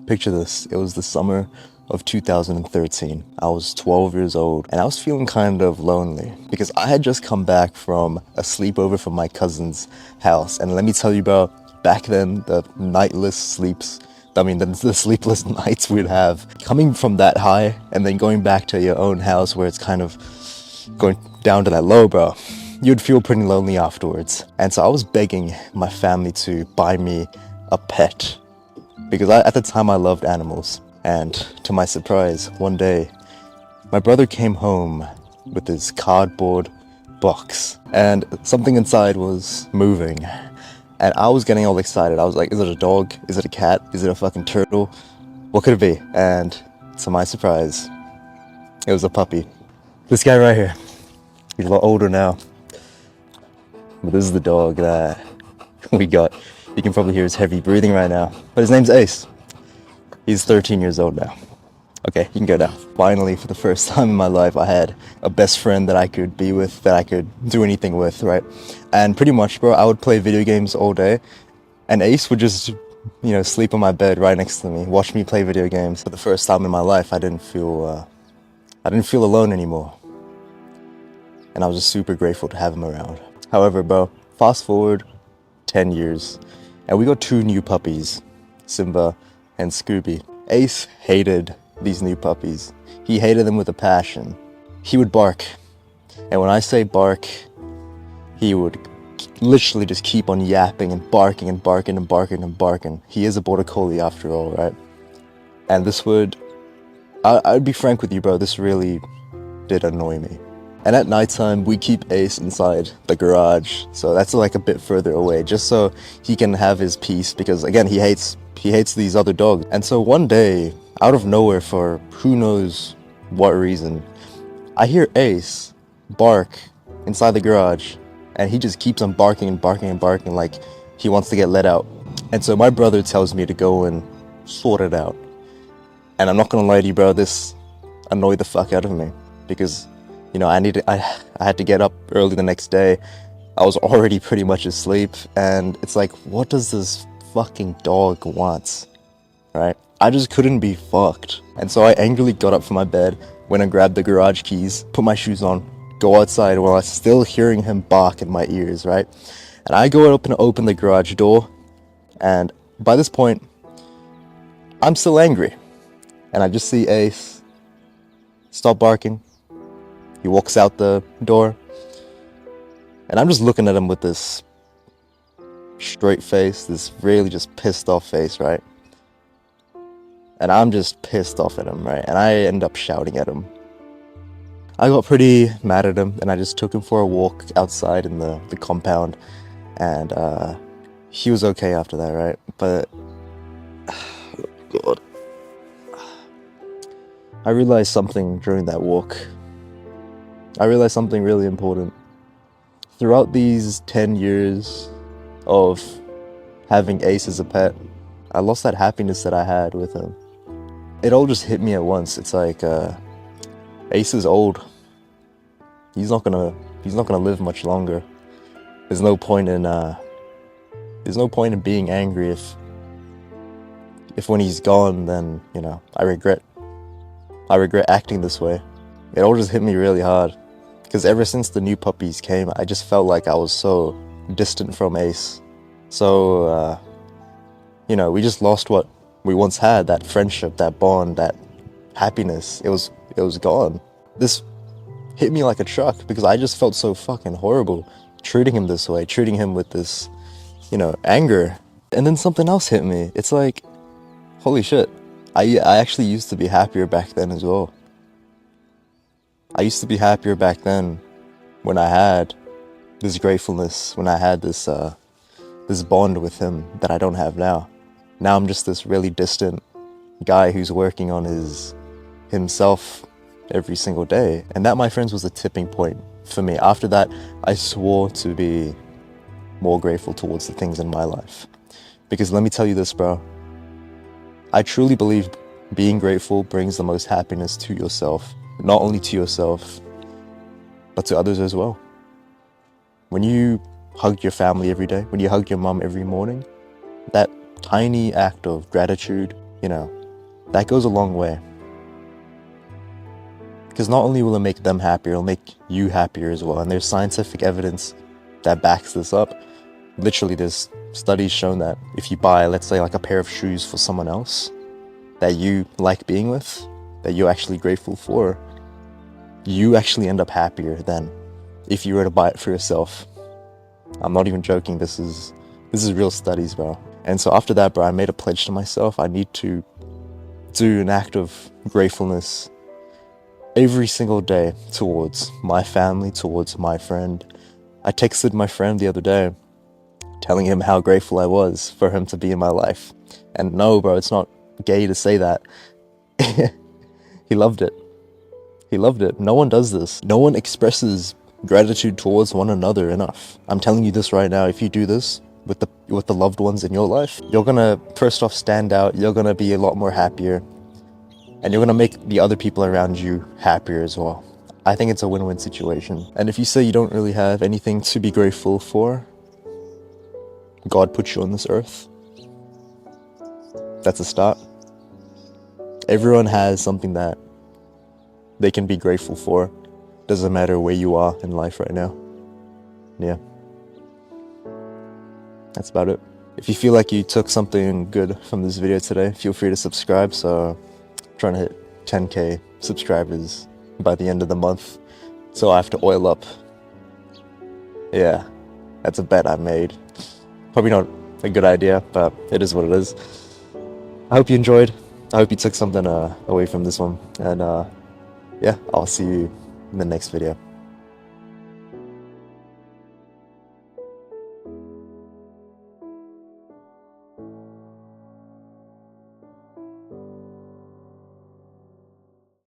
Picture this, it was the summer of 2013. I was 12 years old and I was feeling kind of lonely because I had just come back from a sleepover from my cousin's house. And let me tell you, bro, back then, the sleepless nights we'd have coming from that high and then going back to your own house where it's kind of going down to that low, bro, you'd feel pretty lonely afterwards. And so I was begging my family to buy me a pet because at the time I loved animals. And to my surprise, one day, my brother came home with this cardboard box and something inside was moving. And I was getting all excited. I was like, is it a dog? Is it a cat? Is it a fucking turtle? What could it be? And to my surprise, it was a puppy. This guy right here. He's a lot older now. But this is the dog that we got. You can probably hear his heavy breathing right now. But his name's Ace. He's 13 years old now. Okay, you can go now. Finally, for the first time in my life, I had a best friend that I could be with, that I could do anything with, right? And pretty much, bro, I would play video games all day, and Ace would just, sleep on my bed right next to me, watch me play video games. For the first time in my life, I didn't feel alone anymore. And I was just super grateful to have him around. However, bro, fast forward 10 years, and we got 2 new puppies, Simba and Scooby. Ace hated these new puppies. He hated them with a passion. He would bark. And when I say bark, he would literally just keep on yapping and barking and barking and barking and barking. He is a border collie after all, right? And I'd be frank with you, bro, this really did annoy me. And at nighttime, we keep Ace inside the garage. So that's like a bit further away, just so he can have his peace, because again, he hates these other dogs. And so one day, out of nowhere, for who knows what reason, I hear Ace bark inside the garage, and he just keeps on barking and barking and barking like he wants to get let out. And so my brother tells me to go and sort it out. And I'm not gonna lie to you, bro, this annoyed the fuck out of me, because I had to get up early the next day. I was already pretty much asleep, and it's like, what does this fucking dog want, right? I just couldn't be fucked. And so I angrily got up from my bed, went and grabbed the garage keys, put my shoes on, go outside while I'm still hearing him bark in my ears, right? And I go up and open the garage door, and by this point, I'm still angry. And I just see Ace stop barking. He walks out the door, and I'm just looking at him with this straight face, this really just pissed off face, right? And I'm just pissed off at him, right? And I end up shouting at him. I got pretty mad at him, and I just took him for a walk outside in the compound, and he was okay after that, right? But God, I realized something during that walk. I realized something really important. Throughout these 10 years of having Ace as a pet, I lost that happiness that I had with him. It all just hit me at once. It's like, Ace is old. He's not gonna live much longer. There's no point in being angry if when he's gone, then, I regret acting this way. It all just hit me really hard. Because ever since the new puppies came, I just felt like I was so distant from Ace. So, we just lost what we once had, that friendship, that bond, that happiness. It was gone. This hit me like a truck because I just felt so fucking horrible treating him this way, treating him with this, anger. And then something else hit me. It's like, holy shit, I actually used to be happier back then as well. I used to be happier back then when I had this gratefulness, when I had this bond with him that I don't have now. Now I'm just this really distant guy who's working on himself every single day. And that, my friends, was the tipping point for me. After that, I swore to be more grateful towards the things in my life. Because let me tell you this, bro. I truly believe being grateful brings the most happiness to yourself. Not only to yourself, but to others as well. When you hug your family every day, when you hug your mom every morning, that tiny act of gratitude you know, that goes a long way. Because not only will it make them happier, it'll make you happier as well. And there's scientific evidence that backs this up. Literally, there's studies shown that if you buy, let's say, like a pair of shoes for someone else that you like being with, that you're actually grateful for, you actually end up happier than if you were to buy it for yourself. I'm not even joking. This is real studies, bro. And so after that, bro, I made a pledge to myself. I need to do an act of gratefulness every single day towards my family, towards my friend. I texted my friend the other day telling him how grateful I was for him to be in my life. And no, bro, it's not gay to say that. He loved it. He loved it. No one does this. No one expresses gratitude towards one another enough. I'm telling you this right now. If you do this with the loved ones in your life, you're gonna first off stand out. You're gonna be a lot more happier. And you're gonna make the other people around you happier as well. I think it's a win-win situation. And if you say you don't really have anything to be grateful for, God put you on this earth. That's a start. Everyone has something that they can be grateful for. Doesn't matter where you are in life right now. Yeah. That's about it. If you feel like you took something good from this video today, feel free to subscribe. So trying to hit 10k subscribers by the end of the month, so I have to oil up. Yeah, that's a bet I made. Probably not a good idea, but it is what it is. I hope you enjoyed. I hope you took something away from this one, and yeah, I'll see you in the next video.